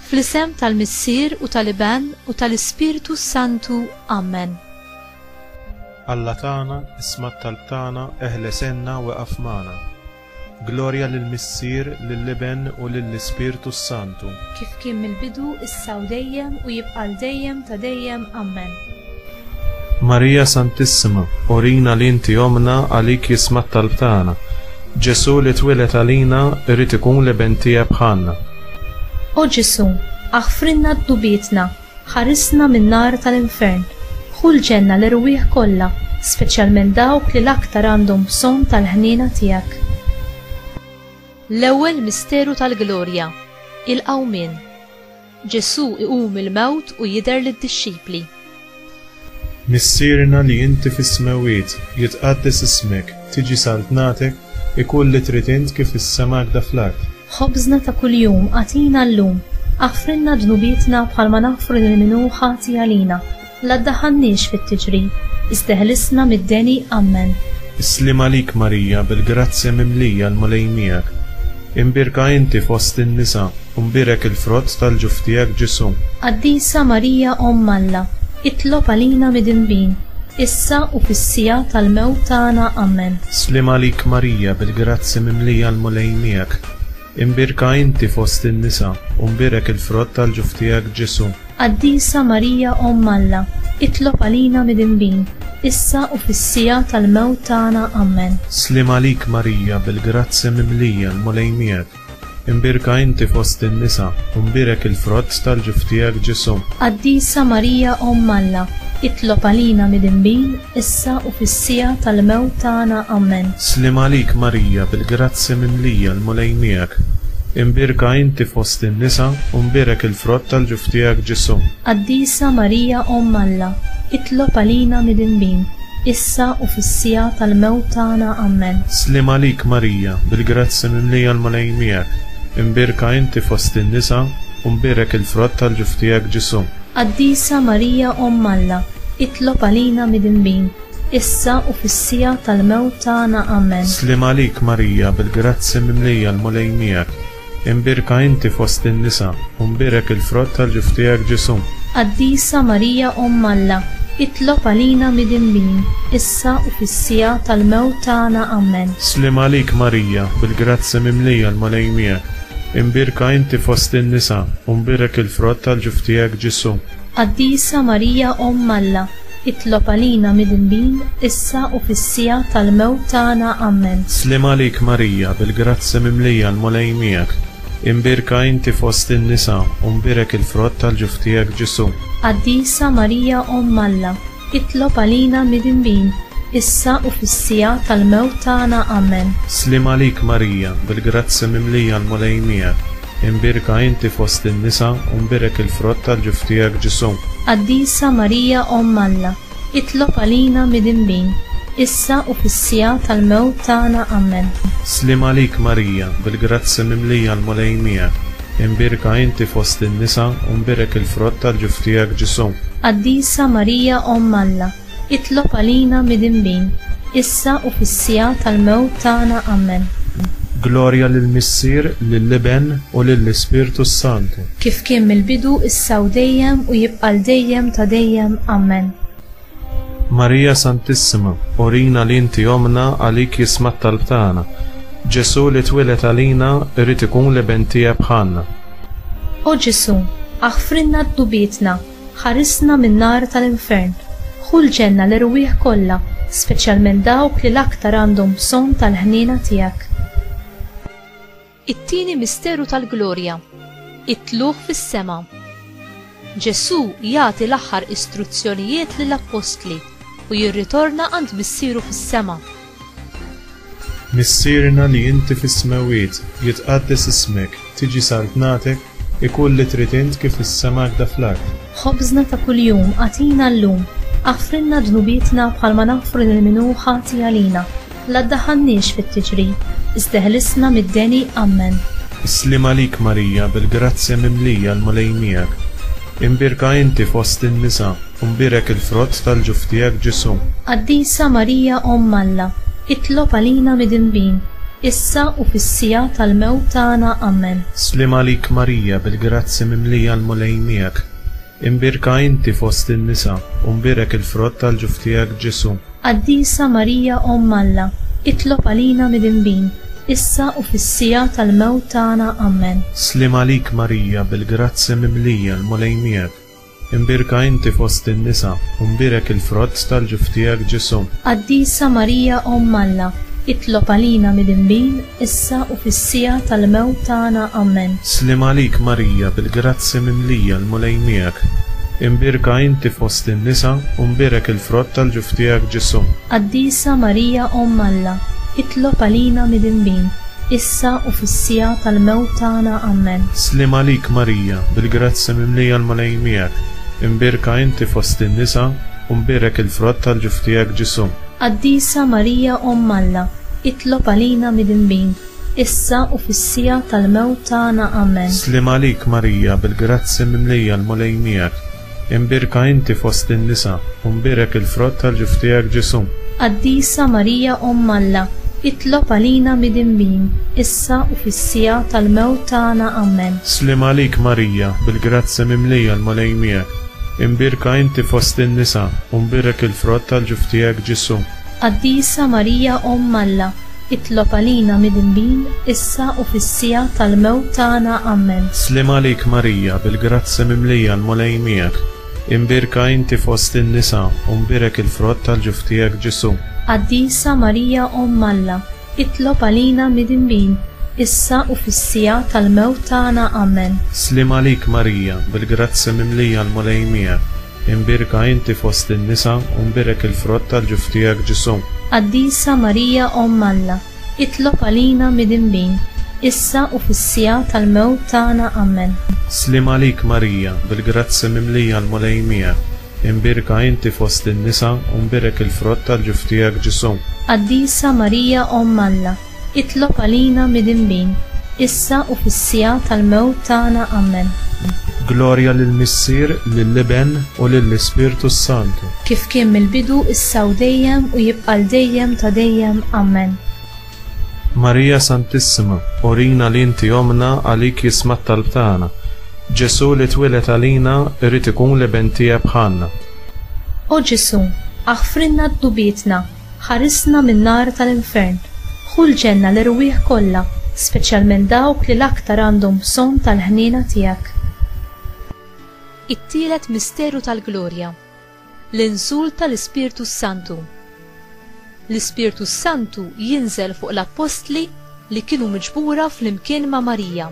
fl-isem tal-Missier u tal-Iban u tal-Ispiritu Santu. Amen. Alla tagħna isma' t-talb tagħna eħlesenna waqaf magħna. Glorja lill-Missier, lill-Iben u lill-Ispiritu Santu. Kif kien mill-bidu, issa u dejjem u jibqa' dejjem ta' dejjem. Amen. Marija Santissima, orina li inti omna għalik jisma' t-talb tagħna. Ġesu li twilet għalina irid ikun l-Iben tiegħek bħalna. O Ġesu, aħfrinna d-dubietna, ħarisna min-nar tal-infern, ħul ġenna l-irwieħ kollha, speċjalment dawk li l-aktar għandhom bżonn tal-ħniena tiegħek. L-ewwel misteru tal-Glorja, il-qawmien. Ġesu iqum il-mewt u jidher lid-dixxipli. Missierna li inti fis-smawiet, jitqaddes ismek, tiġi saltnatek, ikun li trid int kif is-sema għda fl-art. Ħobżna ta' kuljum għatina llum, aħfrinna dnubietna bħalma naħfru lil minnu ħati għalina, la ddaħħalniex fit-tiġri, iżda ħlisna mid-deni. Amen. Islim għalik Marija bil-grazzja mimlija l-mulej miegħek. Imbirka inti fost in-nisa, u mbirek il-frott tal-ġuf tiegħek Ġesu. Qaddisa Marija Omm Alla, itlob għalina mid-inbin, issa u fis-sija tal-mewt tagħna. Amen. Islim għalik Marija bil-grazzja mimlija l-mulej miegħek. Imbirka inti fost in-nisa, u mbirek il-frott tal-ġuf tiegħek Ġesu. Qaddisa Marija Omm Alla, itlob għalina mid-inbin, issa u fis-sija tal-mewt tagħna. Amen. Slim għalik Marija bil-grazzja mimlija l-mulej miegħek. Imbirka inti fost in-nisa, u mbirek il-frott tal-ġuf tiegħek Ġesu. Qaddisa Marija Omm Alla, itlob għalina mid-inbin, issa u fis-sija tal-mewt tagħna. Amen. Slim għalik Marija bil-grazzja mimlija l-mulej miegħek. Imbirka inti fost in-nisa, u mbirek il-frott tal-ġuf tiegħek Ġesu. Qaddisa Marija Omm Alla, itlob għalina mid-inbin, issa u fis-sija tal-mewt tagħna. Amen. Slim għalik Marija bil-grazzja mimlija l-mulej miegħek. Imbirka inti fost in-nisa, u mbirek il-frott tal-ġuf tiegħek Ġesu. Qaddisa Marija Omm Alla, itlob għalina mid-inbin, issa u fis-sija tal-mewt tagħna. Amen. Slim għalik Marija bil-grazzja mimlija l-mulej miegħek. Imbirka inti fost in-nisa, u mbirek il-frott tal-ġuf tiegħek Ġesu. Qaddisa Marija Omm Alla, itlob għalina mid-inbin, issa u fis-sija tal-mewt tagħna. Amen. Slim għalik Marija bil-grazzja mimlija l-mulej miegħek. Imbirka inti fost in-nisa, u mbirek il-frott tal-ġuf tiegħek Ġesu. Qaddisa Marija Omm Alla, itlob għalina mid-inbin, issa u fis-sija tal-mewt tagħna. Amen. Slim għalik Marija bil-grazzja mimlija l-mulej miegħek. Imbirka inti fost in-nisa, u mbirek il-frott tal-ġuf tiegħek Ġesu. Qaddisa Marija Omm Alla, itlob għalina mid-inbin, issa u fis-sija tal-mewt tagħna. Amen. Slim għalik Marija bil-grazzja mimlija l-mulej miegħek. Imbirka inti fost in-nisa, u mbirek il-frott tal-ġuf tiegħek Ġesu. Qaddisa Marija Omm Alla, itlob għalina mid-inbin, issa u fis-sija tal-mewt tagħna. Amen. Slim għalik Marija bil-grazzja mimlija l-mulej miegħek. Imbirka inti fost in-nisa, u mbirek il-frott tal-ġuf tiegħek Ġesu. Qaddisa Marija Omm Alla, itlob għalina mid-inbin, issa u fis-sija tal-mewt tagħna. Amen. Glorja lill-Missier, lill-Iben u lill-Ispiritu Santu. Kif kien mill-bidu, issa u dejjem u jibqa' dejjem ta' dejjem. Amen. Marija Santissima, orina li inti omna għalik jisma' t-talb tagħna. Ġesu li twilet għalina irid ikun l-Iben tiegħek bħalna. O Ġesu, aħfrinna d-dubietna, ħarisna min-nar tal-infern, ħul ġenna l-irwieħ kollha, speċjalment dawk li l-aktar għandhom bżonn tal-ħniena tiegħek. It-tieni misteru tal-Glorja, it-tluħ fis-sema. Ġesu jagħti l-aħħar istruzzjonijiet lill-Apostli u jirritorna għand missieru fis-sema. Missierna li inti fis-smawiet, jitqaddes ismek, tiġi saltnatek, ikun li trid int kif is-sema għda fl-art. Ħobżna ta' kuljum għatina llum, aħfrinna dnubietna bħalma naħfru lil minnu ħati għalina, la ddaħħalniex fit-tiġri, iżda ħlisna mid-deni. Amen. Islim għalik Marija bil-grazzja mimlija l-mulej miegħek. Imbirka inti fost in-nisa, u mbirek il-frott tal-ġuf tiegħek Ġesu. Qaddisa Marija Omm Alla, itlob għalina mid-inbin, issa u fis-sija tal-mewt tagħna. Amen. Slim għalik Marija bil-grazzi mimlija l-mulej miegħek. Imbirka inti fost in-nisa u mbirek il-frott tal-ġuf tiegħek Ġesu. Qaddisa Marija Omm Alla, itlob għalina midinbin, issa u fis-sija tal-mewt tagħna. Amen. Slim għalik Marija bil-grazzi mimlija l-mulej miegħek. Imbirka inti fost in-nisa u mbirek il-frott tal-ġuf tiegħek Ġesu. Qaddisa Marija Omm Alla, itlob għalina midinbin, issa u fis-sija tal-mewt tagħna. Amen. Slim għalik Marija bil-grazzi mimlija l-mulej miegħek. Imbirka inti fost in-nisa u mbirek il-frott tal-ġuf tiegħek Ġesu. Qaddisa Marija Omm Alla, itlob għalina midinbin, issa u fis-sija tal-mewt tagħna. Amen. Slim għalik Marija bil-grazzi mimlija l-mulej miegħek. Imbirka inti fost in-nisa u mbirek il-frott tal-ġuf tiegħek Ġesu. Qaddisa Marija Omm Alla, itlob għalina midinbin, issa u fis-sija tal-mewt tagħna. Amen. Slim għalik Marija bil-grazzi mimlija l-mulej miegħek. Imbirka inti fost in-nisa u mbirek il-frott tal-ġuf tiegħek Ġesu. Qaddisa Marija Omm Alla, itlob għalina midinbin, issa u fis-sija tal-mewt tagħna. Amen. Slim għalik Marija bil-grazzi mimlija l-mulej miegħek. Imbirka inti fost in-nisa u mbirek il-frott tal-ġuf tiegħek Ġesu. Qaddisa Marija Omm Alla, itlob għalina midinbin, issa u fis-sija tal-mewt tagħna. Amen. Slim għalik Marija bil-grazzi mimlija l-mulej miegħek. Imbirka inti fost in-nisa u mbirek il-frott tal-ġuf tiegħek Ġesu. Qaddisa Marija Omm Alla, itlob għalina midinbin, issa u fis-sija tal-mewt tagħna. Amen. Slim għalik Marija bil-grazzi mimlija l-mulej miegħek. Imbirka inti fost in-nisa u mbirek il-frott tal-ġuf tiegħek Ġesu. Qaddisa Marija Omm Alla, itlob għalina midinbin, issa u fis-sija tal-mewt tagħna. Amen. Slim għalik Marija bil-grazzi mimlija l-mulej miegħek. Imbirka inti fost in-nisa u mbirek il-frott tal-ġuf tiegħek Ġesu. Qaddisa Marija Omm Alla, itlob għalina midinbin, issa u fis-sija tal-mewt tagħna. Amen. Glorja lill-Missier, lill-Iben u lill-Ispirtu Santu. Kif kien mill-bidu, issa u dejjem u jibqa' dejjem ta' dejjem. Amen. Marija Santissima, orina li inti omna għalik jisma' t-talb tagħna. Ġesu li twilet għalina irid ikun l-iben tiegħek bħalna. O Ġesu, aħfrinna d-dubietna, ħarisna min-nar tal-infern, ħu l-ġenna l-irwieħ kollha, speċjalment dawk li l-aktar għandhom bżonn tal-ħniena tiegħek. It-tielet misteru tal-glorja, l-inżul tal-Ispirtu Santu. L-Ispirtu Santu jinżel fuq l-apostli li kienu miġbura fl-imkien ma' Marija.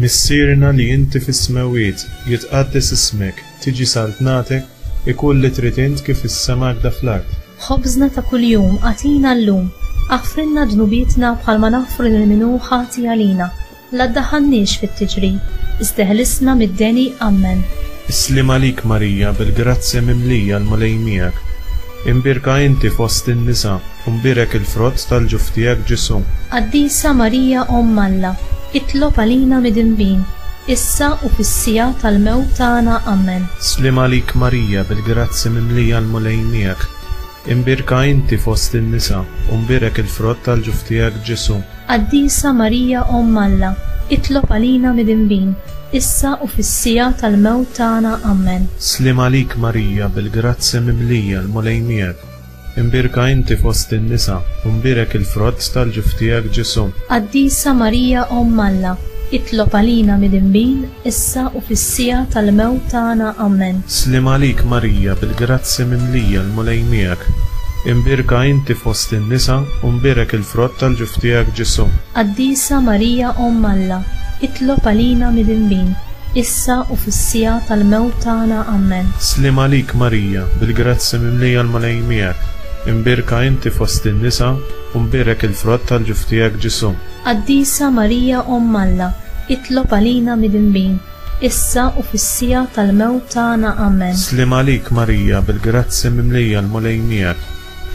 Missierna li inti fis-smawiet, jitqaddes ismek, tiġi saltnatek, ikun li trid int kif is-sema da fl-art. Ħobżna ta' kuljum għatina llum, aħfrinna dnubietna bħalma naħfru lil-minu ħati għalina, la ddaħħalniex fit-tiġrid, iżdeħlisna mid-deni. Amen. Slim għalik Marija bil-grazzi mimlija l-mulej miegħek. Imbirka inti fost in-nisa u mbirek il-frott tal-ġuf tiegħek Ġesu. Qaddisa Marija Omm Alla, itlob għalina midinbin, issa u fis-sija tal-mewt tagħna. Amen. Slim għalik Marija bil-grazzi mimlija l-mulej miegħek. Imbirka inti fost in-nisa u mbirek il-frott tal-ġuf tiegħek Ġesu. Qaddisa Marija Omm Alla, itlob għalina midinbin, issa u fis-sija tal-mewt tagħna. Amen. Slim għalik Marija bil-grazzi mimlija l-mulej miegħek. Imbirka inti fost in-nisa u mbirek il-frott tal-ġuf tiegħek Ġesu. Qaddisa Marija Omm Alla, itlob għalina midinbin, issa u fis-sija tal-mewt tagħna. Amen. Slim għalik Marija bil-grazzi mimlija l-mulej miegħek. Imbirka inti fost in-nisa u mbirek il-frott tal-ġuf tiegħek Ġesu. Qaddisa Marija Omm Alla, itlob għalina midinbin, issa u fis-sija tal-mewt tagħna. Amen. Slim għalik Marija bil-grazzi mimlija l-mulej miegħek. Imbirka inti fost in-nisa u mbirek il-frott tal-ġuf tiegħek Ġesu. Qaddisa Marija Omm Alla, itlob għalina midinbin, issa u fis-sija tal-mewt tagħna. Amen. Slim għalik Marija bil-grazzi mimlija l-mulej miegħek.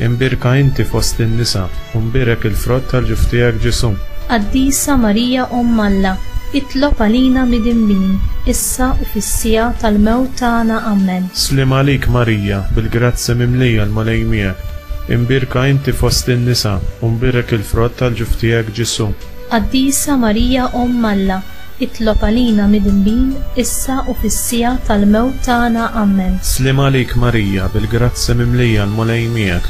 Imbirka inti fost in-nisa u mbirek il-frott tal-ġuf tiegħek Ġesu. Qaddisa Marija Omm Alla, itlob għalina midinbin, issa u fis-sija tal-mewt tagħna. Amen. Slim għalik Marija bil-grazzi mimlija l-mulej miegħek. imbirka inti fost in-nisa u mbirak il-frott tal-ġuf tiegħek Ġesu. Qaddisa Marija Omm Alla, itlob għalina midinbin issa u fis-sija tal-mewt tagħna. Amen. Slim għalik Marija, bil-grazzi mimlija l-mulej miegħek,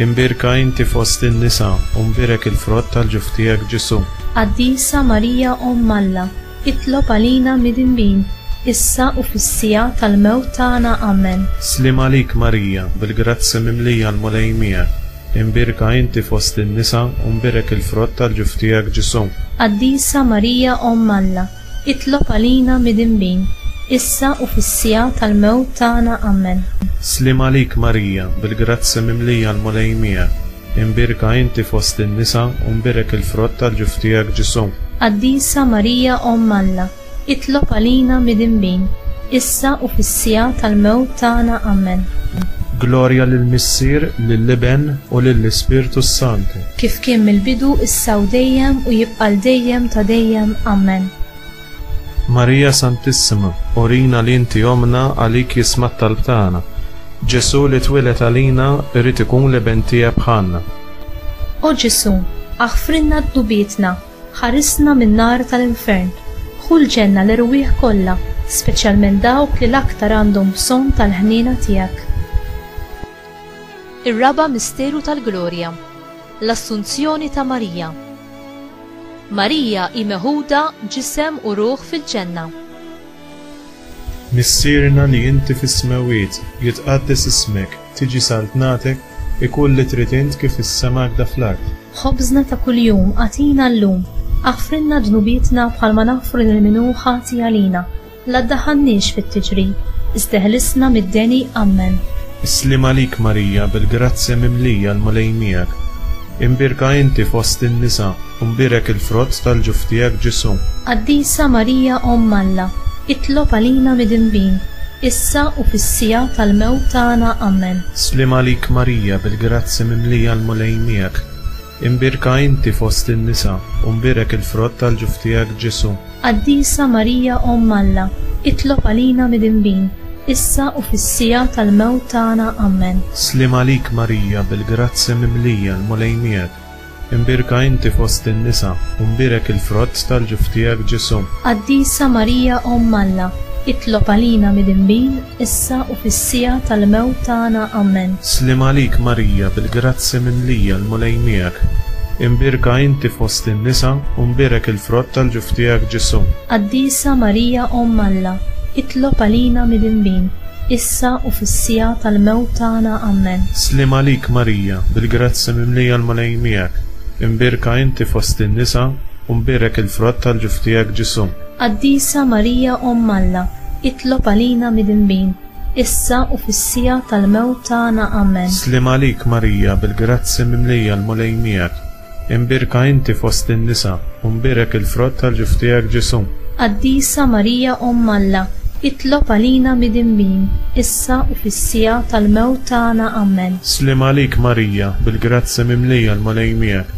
imbirka inti fost in-nisa u mbirak il-frott tal-ġuf tiegħek Ġesu. Qaddisa Marija Omm Alla, itlob għalina midinbin issa u fis-sija tal-mewt tagħna. Amen. Slim għalik Marija, bil-grazzi mimlija l-mulej miegħek, imbirka inti fost in-nisa u mbirak il-frott tal-ġuf tiegħek Ġesu. Qaddisa Marija Omm Alla, itlob għalina midinbin issa u fis-sija tal-mewt tagħna. Amen. Slim għalik Marija, bil-grazzi mimlija l-mulej miegħek, imbirka inti fost in-nisa u mbirak il-frott tal-ġuf tiegħek Ġesu. Qaddisa Marija Omm Alla, itlob għalina midinbin issa u fis-sija tal-mewt tagħna. Amen. Glorja lill-Missier, lill-Iben u lill-Ispirtu Santu. Kif kien mill-bidu issa u dejjem u jibqa' dejjem ta' dejjem. Amen. Marija Santissima, urina li inti omna għalik jisma' t-talb tagħna. Ġesu li twilet għalina irid ikun l-Iben tiegħek bħalna. O Ġesu, aħfrinna d-dubietna, ħarisna min-nar tal-infern, ħul ġenna l-irwieħ kollha, speċjalment dawk li l-aktar għandhom bżonn tal-ħniena tiegħek. Ir-raba' misteru tal-Glorja, l-Assunzjoni ta' Marija. Marija hi meħuda ġisem u ruħ fil-ġenna. Missierna li inti fis-smawiet, jitqaddes ismek, tiġi saltnatek, ikun li trid int kif is-semak da fl-art. Ħobżna ta' kuljum għatina llum, aħfrinna ġnubietna bħalma naħfru lil-minu ħati għalina, la ddaħħalniex fit-tiġri, isteħlisna mid-deni. Amen. Slim għalik Marija, bil-grazzi mimlija l-mulej miegħek, imbirka inti fost in-nisa u mbirak il-frott tal-ġuf tiegħek Ġesu. Qaddisa Marija Omm Alla, itlob għalina midinbin issa u fis-sija tal-mewt tagħna. Amen. Slim għalik Marija, bil-grazzi mimlija l-mulej miegħek, imbirka inti fost in-nisa u mbirak il-frott tal-ġuf tiegħek Ġesu. Qaddisa Marija Omm Alla, itlob għalina midinbin issa u fis-sija tal-mewt tagħna. Amen. Slim għalik Marija, bil-grazzi mimlija l-mulej miegħek, imbirka inti fost in-nisa u mbirak il-frott tal-ġuf tiegħek Ġesu. Qaddisa Marija Omm Alla, itlob għalina midinbin issa u fis-sija tal-mewt tagħna. Amen. Slim għalik Marija, bil-grazzi mimlija l-mulej miegħek, imbirka inti fost in-nisa u mbirak il-frott tal-ġuf tiegħek Ġesu. Qaddisa Marija Omm Alla, itlob għalina midinbin issa u fis-sija tal-mewt tagħna. Amen. Slim għalik Marija, bil-grazzi mimlija l-mulej miegħek, imbirka inti fost in-nisa u mbirak il-frott tal-ġuf tiegħek Ġesu. Qaddisa Marija Omm Alla, itlob għalina midinbin issa u fis-sija tal-mewt tagħna. Amen. Slim għalik Marija, bil-grazzi mimlija l-mulej miegħek, imbirka inti fost in-nisa u mbirak il-frott tal-ġuf tiegħek Ġesu. Qaddisa Marija Omm Alla, itlob għalina midinbin issa u fis-sija tal-mewt tagħna. Amen. Slim għalik Marija, bil-grazzi mimlija l-mulej miegħek,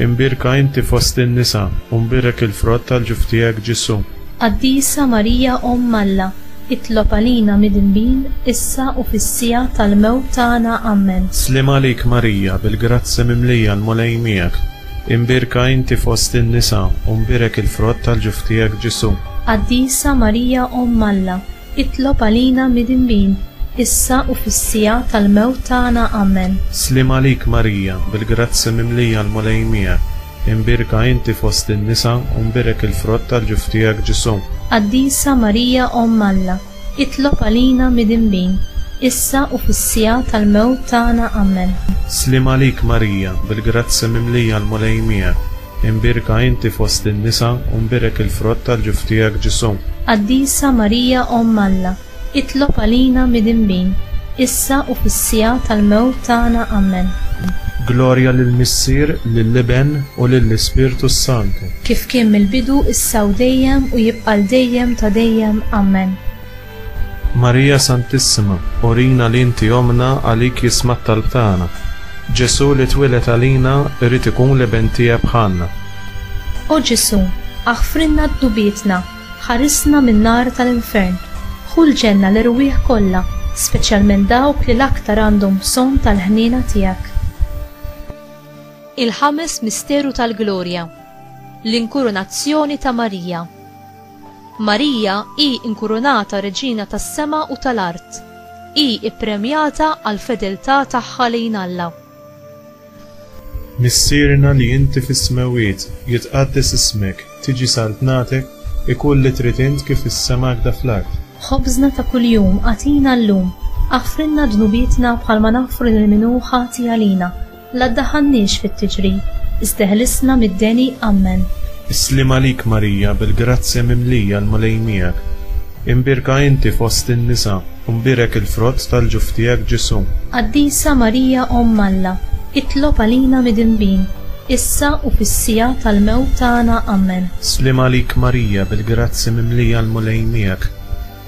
imbirka inti fost in-nisa u mbirak il-frott tal-ġuf tiegħek Ġesu. Qaddisa Marija Omm Alla, itlob għalina midinbin issa u fis-sija tal-mewt tagħna. Amen. Slim għalik Marija, bil-grazzi mimlija l-mulej miegħek, imbirka inti fost in-nisa u mbirak il-frott tal-ġuf tiegħek Ġesu. Qaddisa Marija Omm Alla, itlob għalina midinbin issa u fis-sija tal-mewt tagħna. Amen. Slim għalik Marija, bil-grazzi mimlija l-mulej miegħek, imbirka inti fost in-nisa u mbirak il-frott tal-ġuf tiegħek Ġesu. Qaddisa Marija Omm Alla, itlob għalina midinbin issa u fis-sija tal-mewt tagħna. Amen. Slim għalik Marija, bil-grazzi mimlija l-mulej miegħek, imbirka inti fost in-nisa u mbirak il-frott tal-ġuf tiegħek Ġesu. Qaddisa Marija Omm Alla, itlob għalina midinbin issa u fis-sija tal-mewt tagħna. Amen. Glorja lill-Missier, lill-Iben u lill-Ispirtu Santu. Kif kien mill-bidu issa u dejjem u jibqa' dejjem ta' dejjem. Amen. Marija Santissima, urina li inti omna għalik jisma' t-talb tagħna. Ġesu li twilet għalina irid ikun l-Iben tiegħek bħalna. O Ġesu, aħfrinna d-dubietna, ħarisna min-nar tal-infern, ħul ġenna l-irwieħ kollha, speċjalment dawk li l-aktar għandhom bżonn tal-ħniena tiegħek. Il-ħames misteru tal-glorja, l-inkurunazzjoni ta' Marija. Marija hi inkurunata reġina tas-sema u tal-art, hi ippremjata għal fedeltà tagħha lejn Alla. Missierna li inti fis-smawiet jitqaddes ismek, tiġi saltnatek, ikun li trid int kif is-sema għda fl-art. Ħobżna ta' kuljum għatina llum, aħfrinna dnubietna bħalma naħfru lil-minu ħati għalina, la ddaħħalniex fit-tiġrib, isteħlisna mid-deni ammen. Islim għalik Marija bil-grazzja mimlija l-mulejmijak. Imbirka inti fost in-nisa, umbirek il-frott tal-ġuf tiegħek Ġesu. Qaddisa Marija Omm Alla, itlob għalina midinbin, issa u fis-sija tal-mewt tagħna ammen. Islim għalik Marija bil-grazzja mimlija l-mulejmijak.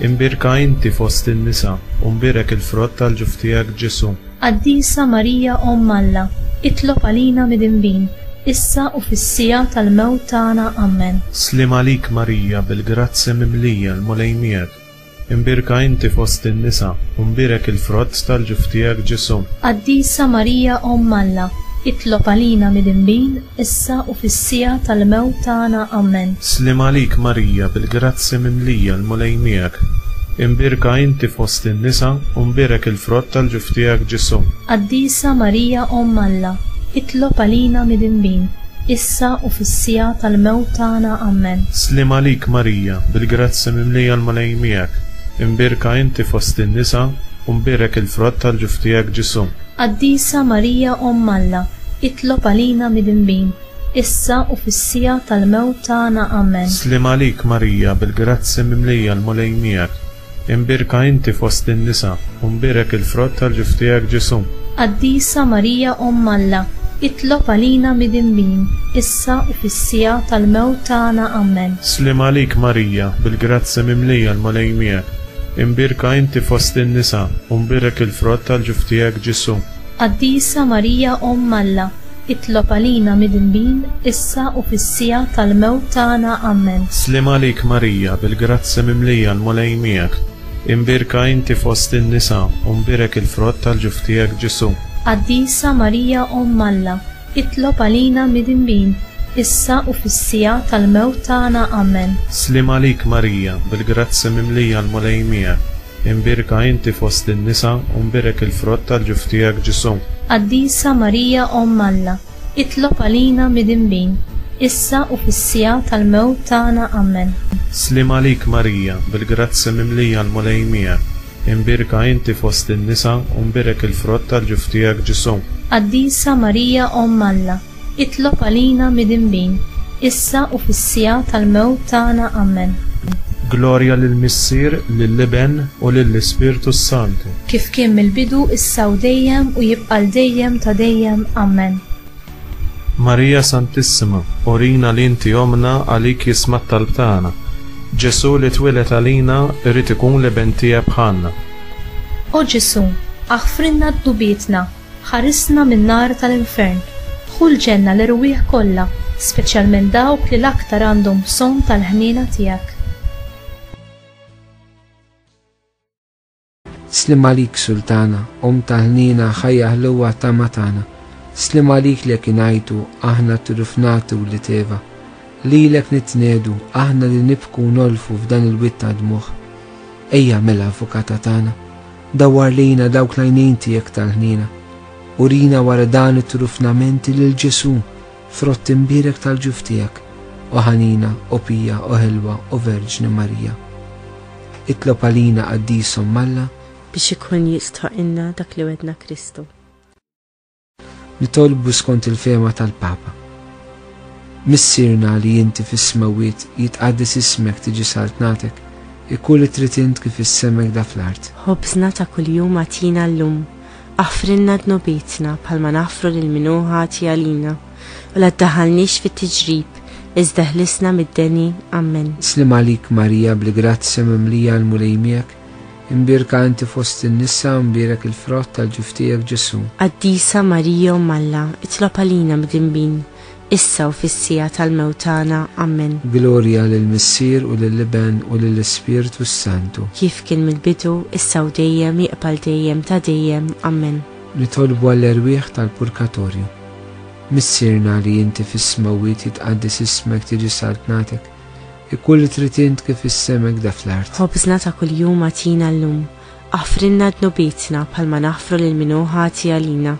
Imbirka inti fost in-nisa, umbirek il-frott tal-ġuf tiegħek Ġesu. Qaddisa Marija Omm Alla, itlob għalina midinbin, issa u fis-sija tal-mewt tagħna ammen. Slim għalik Marija bil-grazzja mimlija l-mulejmijak. Imbirka inti fost in-nisa, umbirek il-frott tal-ġuf tiegħek Ġesu. Qaddisa Marija Omm Alla, itlob għalina midinbin, issa u fis-sija tal-mewt tagħna ammen. Slim għalik Marija bil-grazzja mimlija l-mulejmijak. Imbirka inti fost in-nisa, umbirek il-frott tal-ġuf tiegħek Ġesu. Qaddisa Marija Omm Alla, itlob għalina midinbin, issa u fis-sija tal-mewt tagħna ammen. Slim għalik Marija bil-grazzja mimlija l-mulejmijak. Imbirka inti fost in-nisa, umbirek il-frott tal-ġuf tiegħek Ġesu. Qaddisa Marija Omm Alla, itlob għalina midinbin, issa u fis-sija tal-mewt tagħna ammen. Slim għalik Marija bil-grazzja mimlija l-mulejmijak. Imbirka inti fost in-nisa, umbirek il-frott tal-ġuf tiegħek Ġesu. Qaddisa Marija Omm Alla, itlob għalina midinbin, issa u fis-sija tal-mewt tagħna ammen. Slim għalik Marija bil-grazzja mimlija l-mulejmijak. Imbirka inti fost in-nisa, umbirek il-frott tal-ġuf tiegħek Ġesu. Qaddisa Marija Omm Alla, itlob għalina midinbin, issa u fis-sija tal-mewt tagħna ammen. Slim għalik Marija bil-grazzja mimlija l-mulejmijak. Imbirka inti fost in-nisa, umbirek il-frott tal-ġuf tiegħek Ġesu. Qaddisa Marija Omm Alla, itlob għalina midinbin, issa u fis-sija tal-mewt tagħna ammen. Slim għalik Marija bil-grazzja mimlija l-mulejmijak. Imbirka inti fost in-nisa, umbirek il-frott tal-ġuf tiegħek Ġesu. Qaddisa Marija Omm Alla, itlob għalina midinbin, issa u fis-sija tal-mewt tagħna ammen. Slim għalik Marija bil-grazzja mimlija l-mulejmijak. Imbirka inti fost in-nisa, umbirek il-frott tal-ġuf tiegħek Ġesu. Qaddisa Marija Omm Alla, itlob għalina midinbin, issa u fis-sija tal-mewt tagħna ammen. Glorja lill-Missier, lill-Iben u lill-Ispirtu Santu. Kif kien mill-bidu issa u dejjem u jibqa' dejjem ta' dejjem ammen. Marija Santissima, orina li inti omna għalik jisma' t-talb tagħna. Ġesu li twilet għalina irid ikun l-Iben tiegħek bħalna. O Ġesu, aħfrinna d-dubietna, ħarisna min-nar tal-infern, ħul ġenna l-irwieħ kollha, speċjalment dawk li l-aktar għandhom bżonn tal-ħniena tiegħek. Slim għalik Sultana, tal-ħnina ħajja ħluwa ta' matana. Slim għalik li kinajtu, aħna t-rufnatu li teva. Lilek nitnedu, aħna li nibku nolfu f'dan il-witta dmuħ. Ejja mela avukata tana, dawar lina dawk lajnin tijek tal-ħnina. Urina wara dan it-rufnamenti lil-Ġesu, frott imbirek tal-ġuf tijek, u ħanina, u pija, u ħelwa, u Verġni Marija. Itlob għalina Qaddisa Omm Alla, biex ikun jistħoqilna dak li wedna Kristu. Nitolbu skont il-fema tal-Papa. Missierna li inti fis-smawiet jitqaddis ismek tiġi saltnatek, ikun li trid int kif issemmek da fl-art. Ħobżna ta' kuljum għatina llum, aħfrinna dnubietna bħalma naħfru lil minu ħati għalina, u la ddaħħalniex fit-tiġrib, iżda ħlisna mid-deni ammen. Slim għalik Marija bil-grazzja mimlija l-mulejmijak. Imbirka inti fost in-nisa, umbirek il-frott tal-ġuf tiegħek Ġesu. Qaddisa Marija Omm Alla, itlob għalina midinbin, issa u fis-sija tal-mewt tagħna ammen. Glorja lill-Missier u lill-Iben u lill-Ispirtu Santu. Kif kien mill-bidu, issa u dejjem jibqa' dejjem ta' dejjem ammen. Nitolbu għall-erwieħ tal-purkatorju. missirna li inti fis-smawiet jitqaddis ismek tiġi saltnatek, ikun trid int kif is-semek da fl-art. ħobżna ta' kuljum atina llum, aħfrinna dnubietna bħalma naħfru lil min hu ħati għalina,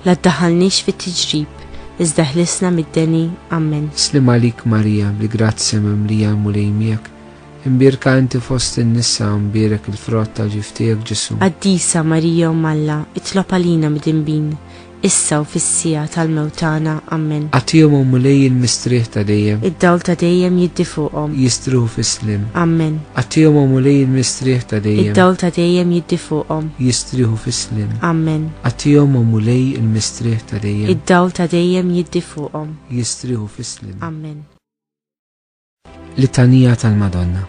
la ddaħħalniex fit-tiġrib, iżda ħlisna mid-deni. Amen. Slim għalik Marija, li grazzja mimlija mulej miegħek, imbirka inti fost in-nisa imbierek il-frott tal-ġif tiegħek Ġesu. Qaddisa Marija Malla, itlob għalina mid-inbin, issa u fis-sija tal-mewt tagħna. Amen. Għatihom mulej il-mistrieħ ta' dejjem, id-dawl ta' dejjem jiddi fuqhom. jistruħu fis-slim. Amen. Għatihom mulej il-mistrieħ ta' dejjem, id-dawl ta' dejjem jiddi fuqhom. jistriħu fis-slim. Amen. Għatihom mulej il-mistrieħ ta' dejjem, id-dawl ta' dejjem jiddi fuqhom. jistriħu fis-slim. Amen. Litanija tal-Madonna.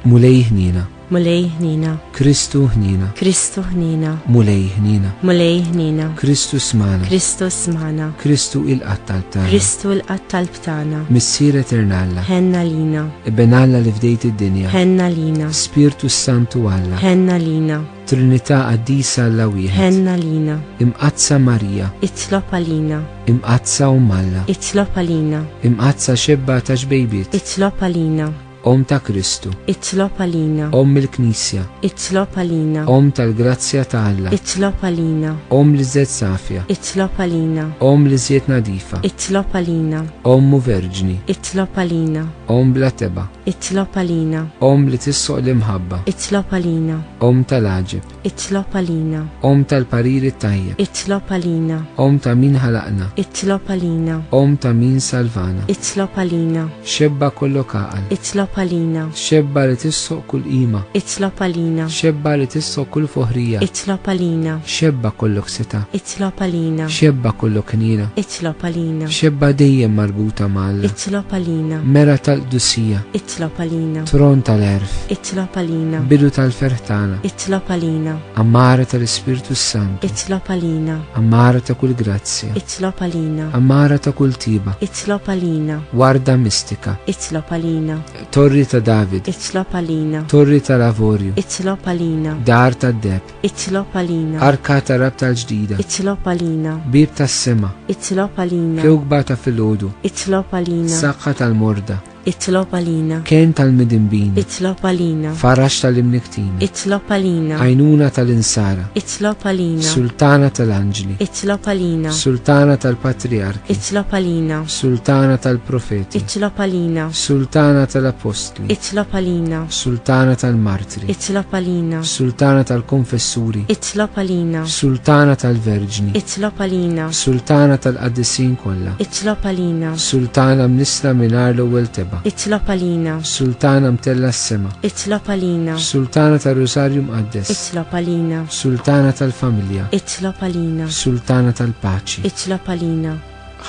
Mulej ħnina, Mulej ħnina, Kristu ħnina, Kristu ħnina, mulej ħnina, mulej ħnina, Kristu smana, Kristu smana, Kristu il-qattal tagħna, Kristu l-qattal btana, Missier eternalla, ħenna lina, Ibbenalla li fdejt id-dinja, ħenna lina, Spiritu Santu Alla, ħenna lina, Trinità qaddisa Alla wieħed, ħenna lina, imqazza Marija, itlob għalina, imqazza Alla, itlob għalina, imqazza xebba ta' ġbejbiet, itlob għalina, Om ta' Kristu, itlob għalina, Om il-Knisja, itlob għalina, Om tal-Grazzja ta' Alla, itlob għalina, Om li żed safja, itlob għalina, Om li żiet nadifa, itlob għalina, Om verġni, itlob għalina, Om bla teba, itlob għalina, Om li tissoq l-imħabba, itlob għalina, Om tal-aġib, itlob għalina, Om tal-pariri tajjeb, itlob għalina, Om ta' min ħalaqna, itlob għalina, Om ta' min salvana, itlob għalina, xebba kollok aqal, itlob għalina, xebba li tissoq kull qima, itlob għalina, xebba li tissoq kull foħrija, itlob għalina, xebba kollok seta, itlob għalina, xebba kollok nina, itlob għalina, xebba dejjem marbuta malla, itlob għalina, mera tal-qdusija, itlob għalina, tron tal-erf, itlob għalina, bidu tal-ferħtana, itlob għalina, ammara tal-Ispiritu Santu, itlob għalina, ammara ta' kull grazzja, itlob għalina, ammara ta' kull tiba, itlob għalina, warda mistika, itlob għalina, torri ta' David, itlob għalina, torri ta' Lavorju, itlob għalina, dar ta' Deb, itlob għalina, arka ta' rab tal-ġdida, itlob għalina, bib ta' sema, itlob għalina, kewkba ta' filgħodu, itlob għalina, saqqa tal-morda, itlob għalina, ken tal-midinbin, itlob għalina, farax tal-imniktin, itlob għalina, għajnuna tal-insara, itlob għalina, sultana tal-anġli, itlob għalina, sultana tal-patriarki, itlob għalina, sultana tal-profeti, itlob għalina, sultana tal-apostli, itlob għalina, sultana tal-martri, itlob għalina, sultana tal-konfessuri, itlob għalina, sultana tal-verġni, itlob għalina, sultana tal-qaddisin kollha, itlob għalina, sultana mnisla minar l-ewwel teba, itlob għalina, sultana mtella s-sema, itlob għalina, sultana tal-Rosarju Mqaddes, itlob għalina, sultana tal-familja, itlob għalina, sultana tal-paċi, itlob għalina,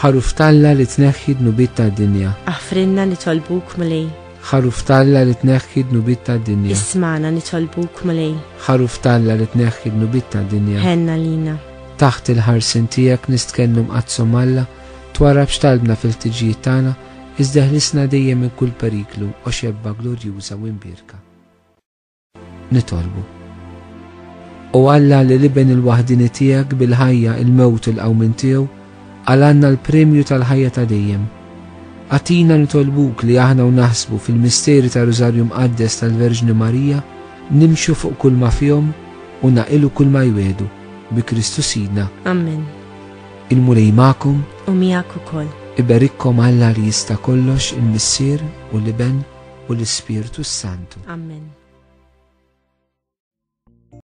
ħaruf talla li tneħħi dnubiet tad-dinja, aħfrinna nitolbuk mulej, ħaruf talla li tneħħi dnubiet tad-dinja, ismana nitolbuk mulej, ħaruf talla li tneħħi dnubiet tad-dinja, ħenna lina, taħt il-ħarsin tiegħek nistkellmu mqazzom Alla, twarab x'talbna fil-tiġijiet tagħna, iżda ħlisna dejjem minn kull periklu u xebba glorjuża u imbirka. Nitolbu. U Alla li liben il-waħdini tiegħek bil-ħajja il-mewt il-qawmin tiegħu, għalanna l-premju tal-ħajja ta' dejjem. Għatina nitolbuk li aħna u naħsbu fil-misteri ta' Rożarju Mqaddes tal-Verġni Marija, nimxu fuq kull ma fihom u naqilu kull ma jwedu bi Kristu Sidna. Amen. Il-mulej magħkom U miegħek ukoll. iberikkom Alla li jista' kollox il-Missier u l-Iben u l-Ispiritu Santu. Amen.